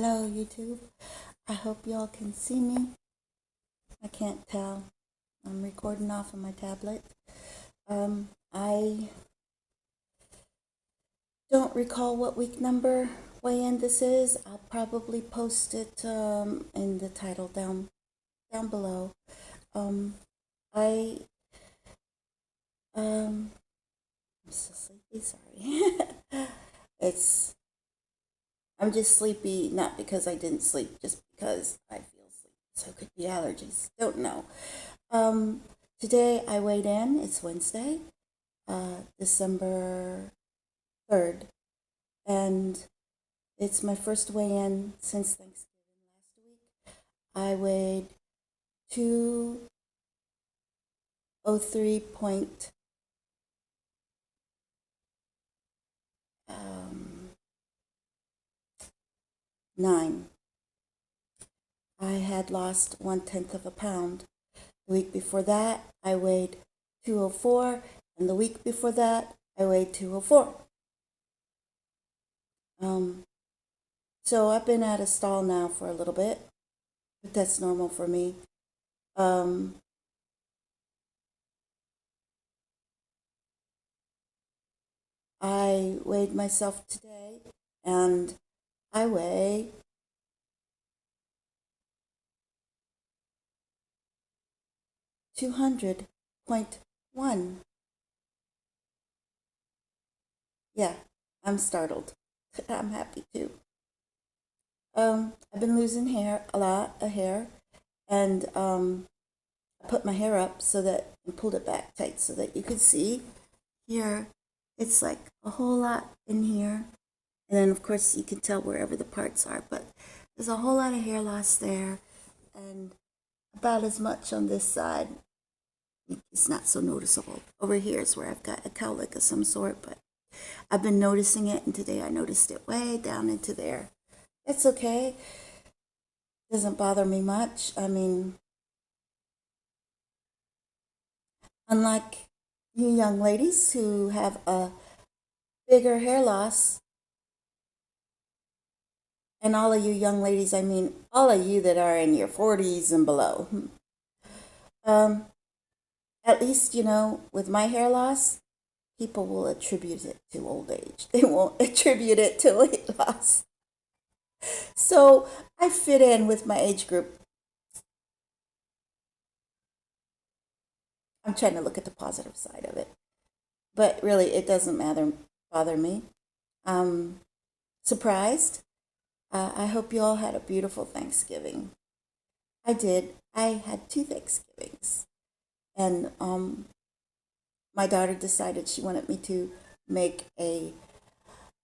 Hello, YouTube. I hope y'all can see me. I can't tell. I'm recording off of my tablet. I don't recall what week number weigh-in this is. I'll probably post it in the title down below. I I'm so sleepy. Sorry. it's I'm just sleepy, not because I didn't sleep, just because I feel sleepy. So it could be allergies. Don't know. Today I weighed in. It's Wednesday, December 3rd, and it's my first weigh-in since Thanksgiving last week. I weighed 203.9. I had lost 1/10 of a pound. The week before that, I weighed 204, and the week before that, I weighed 204. So I've been at a stall now for a little bit, but that's normal for me. I weighed myself today, and I weigh 200.1. Yeah, I'm startled. I'm happy too. I've been losing hair, a lot of hair, and I put my hair up and pulled it back tight so that you could see here. It's like a whole lot in here, and then of course you can tell wherever the parts are, but there's a whole lot of hair loss there, and about as much on this side. It's not so noticeable. Over here is where I've got a cowlick of some sort, but I've been noticing it, and today I noticed it way down into there. It's okay. Doesn't bother me much. I mean, unlike you young ladies who have a bigger hair loss, and all of you young ladies, I mean all of you that are in your 40s and below, um, at least, with my hair loss, people will attribute it to old age. They won't attribute it to weight loss. So I fit in with my age group. I'm trying to look at the positive side of it. But really, it doesn't bother me. I'm surprised. I hope you all had a beautiful Thanksgiving. I did. I had two Thanksgivings. And my daughter decided she wanted me to make a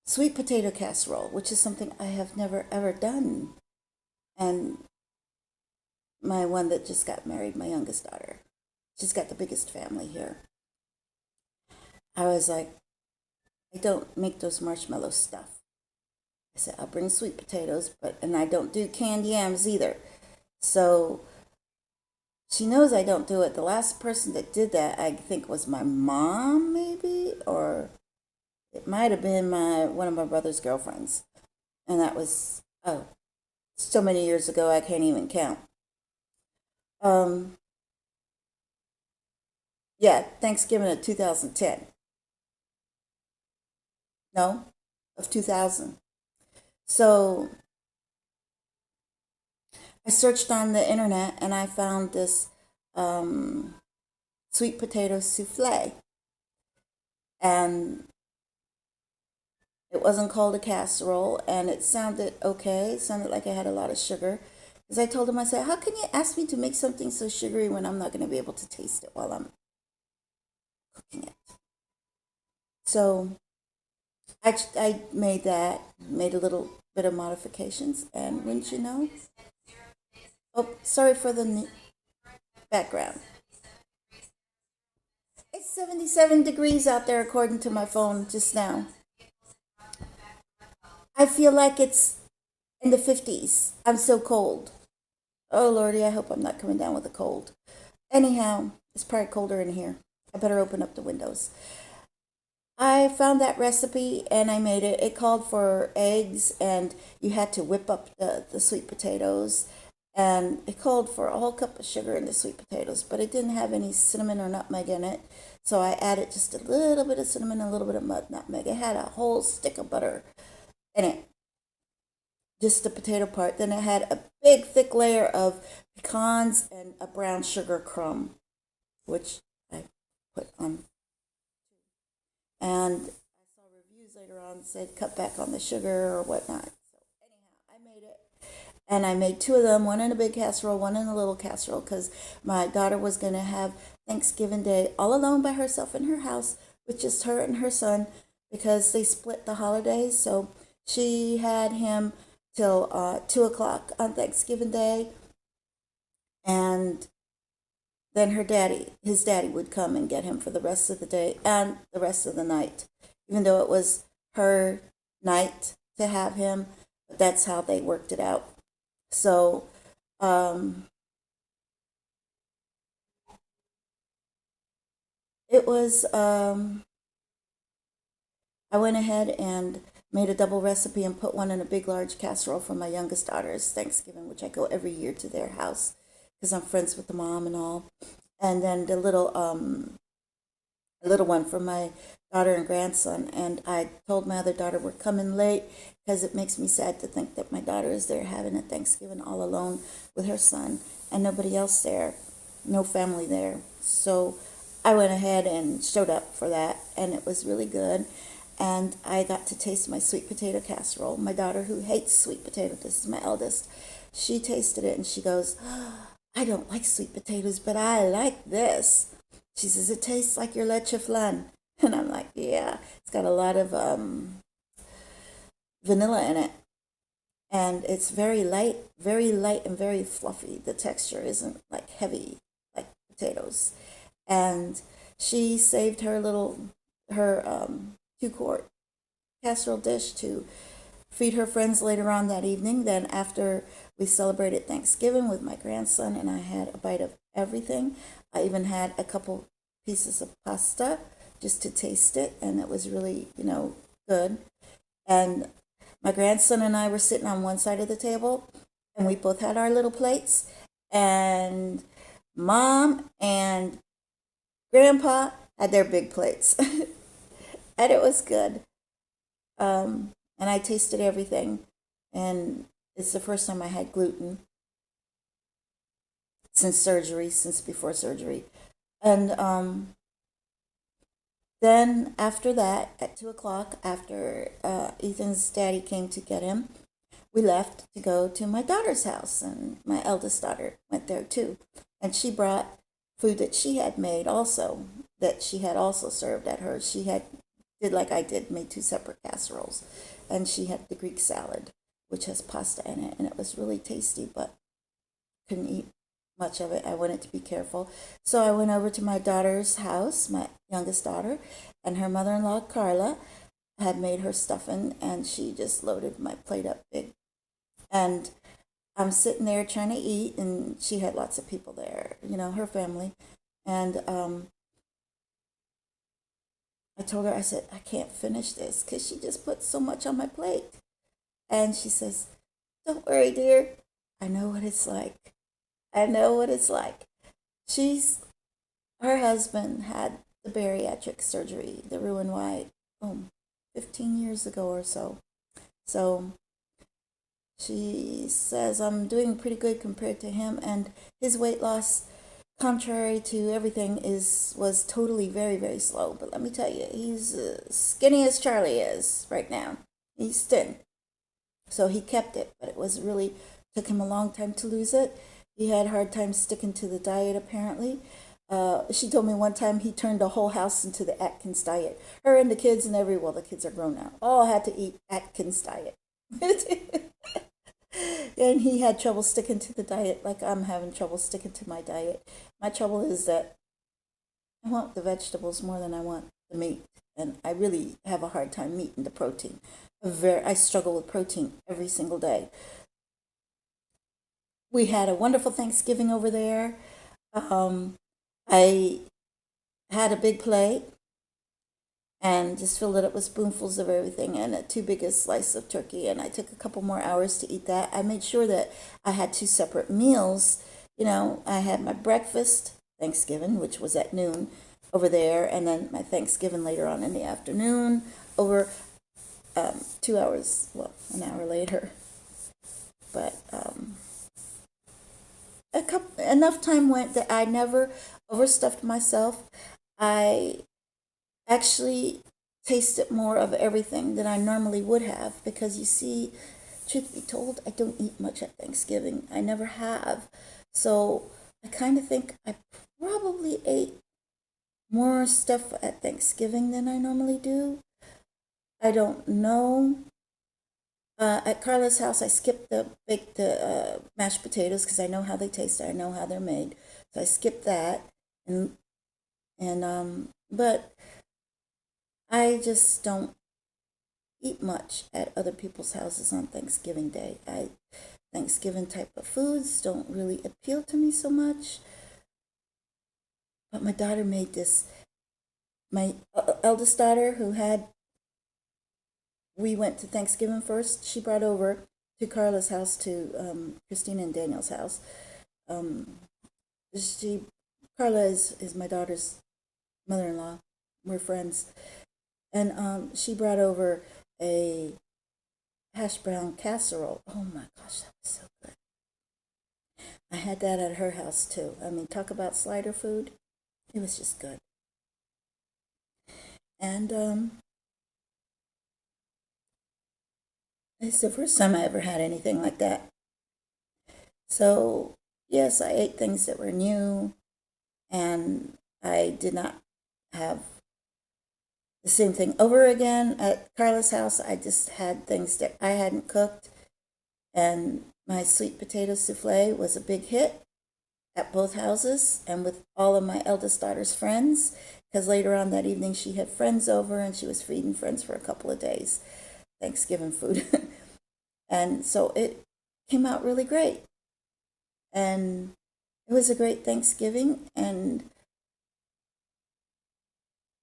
sweet potato casserole, which is something I have never ever done. And my one that just got married, my youngest daughter, she's got the biggest family here. I was like, I don't make those marshmallow stuff. I said, I'll bring sweet potatoes, and I don't do canned yams either. So she knows I don't do it. The last person that did that, I think, was my mom, maybe, or it might have been one of my brother's girlfriends. And that was, so many years ago, I can't even count. Yeah, Thanksgiving of 2010. No, of 2000. So I searched on the internet and I found this sweet potato souffle. And it wasn't called a casserole, and it sounded okay. It sounded like it had a lot of sugar. Because I told him, I said, how can you ask me to make something so sugary when I'm not going to be able to taste it while I'm cooking it? So I made a little bit of modifications, and wouldn't you know? Oh, sorry for the background. It's 77 degrees out there according to my phone just now. I feel like it's in the 50s. I'm so cold. Oh, Lordy, I hope I'm not coming down with a cold. Anyhow, it's probably colder in here. I better open up the windows. I found that recipe and I made it. It called for eggs and you had to whip up the sweet potatoes. And it called for a whole cup of sugar in the sweet potatoes, but it didn't have any cinnamon or nutmeg in it. So I added just a little bit of cinnamon and a little bit of nutmeg. It had a whole stick of butter in it, just the potato part. Then it had a big thick layer of pecans and a brown sugar crumb, which I put on. And I saw reviews later on that said cut back on the sugar or whatnot. So anyhow, I made it, and I made two of them, one in a big casserole, one in a little casserole, because my daughter was going to have Thanksgiving Day all alone by herself in her house with just her and her son, because they split the holidays. So she had him till 2 o'clock on Thanksgiving Day, and then his daddy would come and get him for the rest of the day and the rest of the night, even though it was her night to have him. But that's how they worked it out. So um, it was, I went ahead and made a double recipe and put one in a big, large casserole for my youngest daughter's Thanksgiving, which I go every year to their house because I'm friends with the mom and all. And then a little one for my daughter and grandson. And I told my other daughter we're coming late because it makes me sad to think that my daughter is there having a Thanksgiving all alone with her son and nobody else there, no family there. So I went ahead and showed up for that, and it was really good. And I got to taste my sweet potato casserole. My daughter, who hates sweet potato, this is my eldest, she tasted it and she goes, I don't like sweet potatoes, but I like this. She says, it tastes like your leche flan. And I'm like, yeah, it's got a lot of vanilla in it. And it's very light and very fluffy. The texture isn't like heavy like potatoes. And she saved her 2 quart casserole dish to feed her friends later on that evening. Then after we celebrated Thanksgiving with my grandson and I had a bite of everything, I even had a couple pieces of pasta just to taste it, and it was really, good. And my grandson and I were sitting on one side of the table, and we both had our little plates, and mom and grandpa had their big plates, and it was good. And I tasted everything, and it's the first time I had gluten since before surgery. And then after that, at 2 o'clock, after Ethan's daddy came to get him, we left to go to my daughter's house, and my eldest daughter went there too. And she brought food that she had made also, that she had also served at her. She had did like I did, made two separate casseroles, and she had the Greek salad, which has pasta in it, and it was really tasty, but couldn't eat much of it. I wanted to be careful. So I went over to my daughter's house, my youngest daughter, and her mother in law, Carla, had made her stuffing, and she just loaded my plate up big. And I'm sitting there trying to eat, and she had lots of people there, her family. And I told her, I said, I can't finish this because she just put so much on my plate. And she says, don't worry, dear. I know what it's like. I know what it's like. She's Her husband had the bariatric surgery, the RNY, 15 years ago or so. So she says I'm doing pretty good compared to him, and his weight loss, contrary to everything, is was totally very, very slow. But let me tell you, he's skinny as Charlie is right now. He's thin. So he kept it, but it was really took him a long time to lose it. He had a hard time sticking to the diet, apparently. She told me one time he turned the whole house into the Atkins diet. Her and the kids and well, the kids are grown now, all had to eat Atkins diet. And he had trouble sticking to the diet like I'm having trouble sticking to my diet. My trouble is that I want the vegetables more than I want the meat. And I really have a hard time meeting the protein. I struggle with protein every single day. We had a wonderful Thanksgiving over there. Um, I had a big plate, and just filled it up with spoonfuls of everything and a two biggest slice of turkey. And I took a couple more hours to eat that. I made sure that I had two separate meals. You know, I had my breakfast, Thanksgiving, which was at noon over there, and then my Thanksgiving later on in the afternoon over 2 hours, well, an hour later. But enough time went that I never overstuffed myself. I actually tasted more of everything than I normally would have because you see, truth be told, I don't eat much at Thanksgiving. I never have. So I kind of think I probably ate more stuff at Thanksgiving than I normally do. I don't know. At Carla's house, I skipped the baked mashed potatoes because I know how they taste. I know how they're made, so I skipped that. And but I just don't eat much at other people's houses on Thanksgiving Day. Thanksgiving type of foods don't really appeal to me so much. But my daughter made this. My eldest daughter, we went to Thanksgiving first. She brought over to Carla's house, to Christina and Daniel's house. Um, she Carla is my daughter's mother-in-law. We're friends, and she brought over a hash brown casserole. Oh my gosh, that was so good. I had that at her house too. I mean, talk about slider food. It was just good. And it's the first time I ever had anything like that. So, yes, I ate things that were new, and I did not have the same thing over again at Carla's house. I just had things that I hadn't cooked, and my sweet potato souffle was a big hit at both houses and with all of my eldest daughter's friends, because later on that evening she had friends over and she was feeding friends for a couple of days, Thanksgiving food. And so it came out really great. And it was a great Thanksgiving. And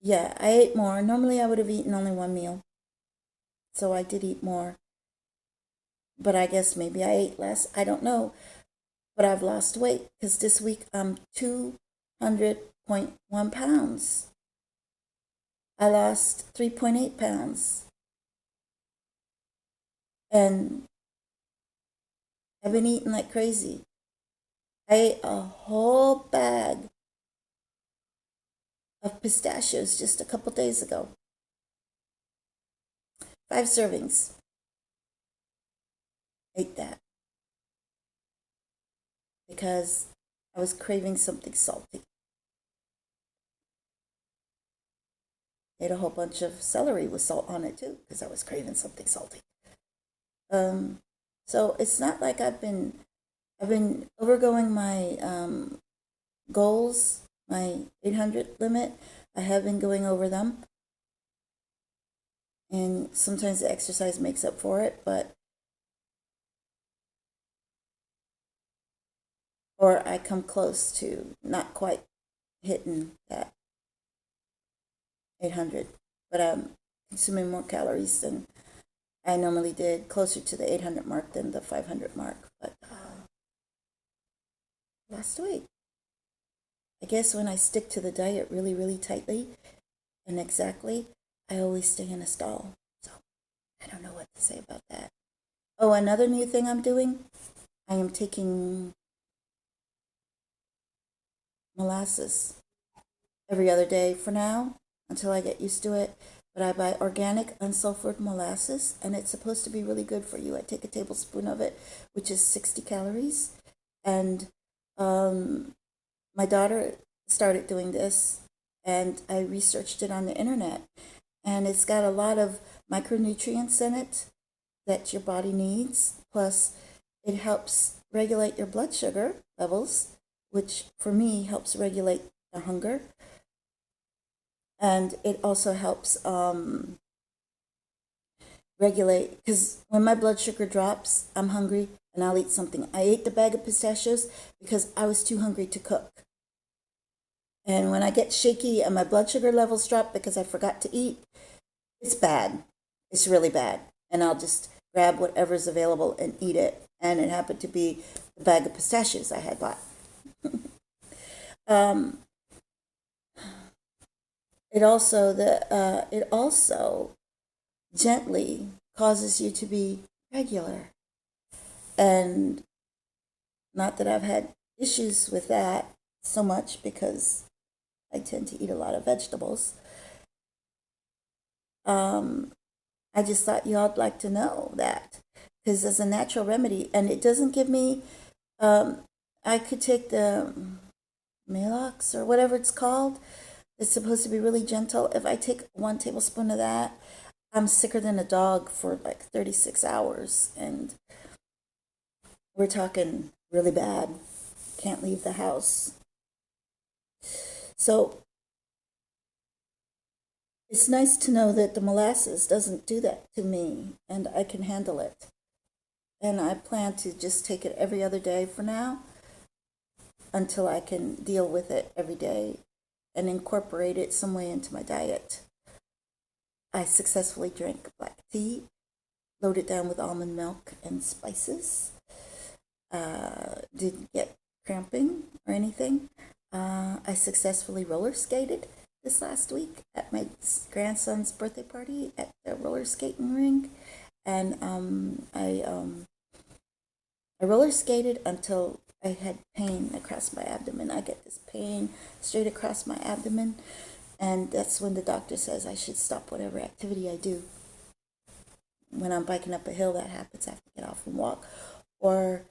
yeah, I ate more. Normally I would have eaten only one meal. So I did eat more. But I guess maybe I ate less. I don't know. But I've lost weight because this week I'm 200.1 pounds. I lost 3.8 pounds. And I've been eating like crazy. I ate a whole bag of pistachios just a couple days ago. 5 servings. Ate that because I was craving something salty. Ate a whole bunch of celery with salt on it too because I was craving something salty. Um, so it's not like I've been overgoing my goals, my 800 limit. I have been going over them, and sometimes the exercise makes up for it, but or I come close to not quite hitting that 800, but I'm consuming more calories than I normally did, closer to the 800 mark than the 500 mark, but lost weight. I guess when I stick to the diet really, really tightly and exactly, I always stay in a stall. So I don't know what to say about that. Oh, another new thing I'm doing, I am taking molasses every other day for now until I get used to it. But I buy organic unsulfured molasses, and it's supposed to be really good for you. I take a tablespoon of it, which is 60 calories. And um, my daughter started doing this, and I researched it on the internet. And it's got a lot of micronutrients in it that your body needs. Plus, it helps regulate your blood sugar levels, which for me helps regulate the hunger. And it also helps regulate, because when my blood sugar drops, I'm hungry and I'll eat something. I ate the bag of pistachios because I was too hungry to cook. And when I get shaky and my blood sugar levels drop because I forgot to eat, it's bad. It's really bad. And I'll just grab whatever's available and eat it. And it happened to be the bag of pistachios I had bought. Um, it also gently causes you to be regular. And not that I've had issues with that so much because I tend to eat a lot of vegetables. Um, I just thought y'all'd like to know that because as a natural remedy, and it doesn't give me, um, I could take the Malox or whatever it's called. It's supposed to be really gentle. If I take 1 tablespoon of that, I'm sicker than a dog for like 36 hours. And we're talking really bad. Can't leave the house. So it's nice to know that the molasses doesn't do that to me and I can handle it. And I plan to just take it every other day for now until I can deal with it every day and incorporate it some way into my diet. I successfully drank black tea, loaded down with almond milk and spices. Didn't get cramping or anything. I successfully roller skated this last week at my grandson's birthday party at the roller skating rink, and I roller skated until I had pain across my abdomen. I get this pain straight across my abdomen, and that's when the doctor says I should stop whatever activity I do. When I'm biking up a hill, that happens. I have to get off and walk, or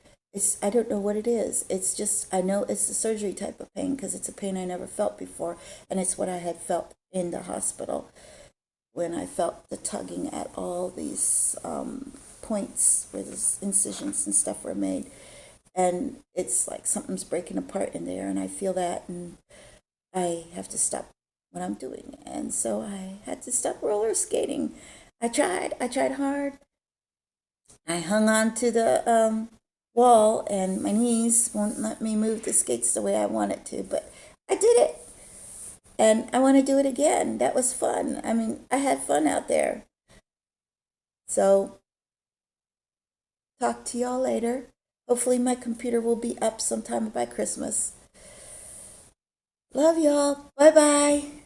I don't know what it is. It's just I know it's the surgery type of pain because it's a pain I never felt before, and it's what I had felt in the hospital when I felt the tugging at all these points where these incisions and stuff were made, and it's like something's breaking apart in there, and I feel that, and I have to stop what I'm doing, and so I had to stop roller skating. I tried hard. I hung on to the wall, and my knees won't let me move the skates the way I want it to, but I did it. And I want to do it again. That was fun. I mean, I had fun out there. So, talk to y'all later. Hopefully, my computer will be up sometime by Christmas. Love y'all. Bye bye.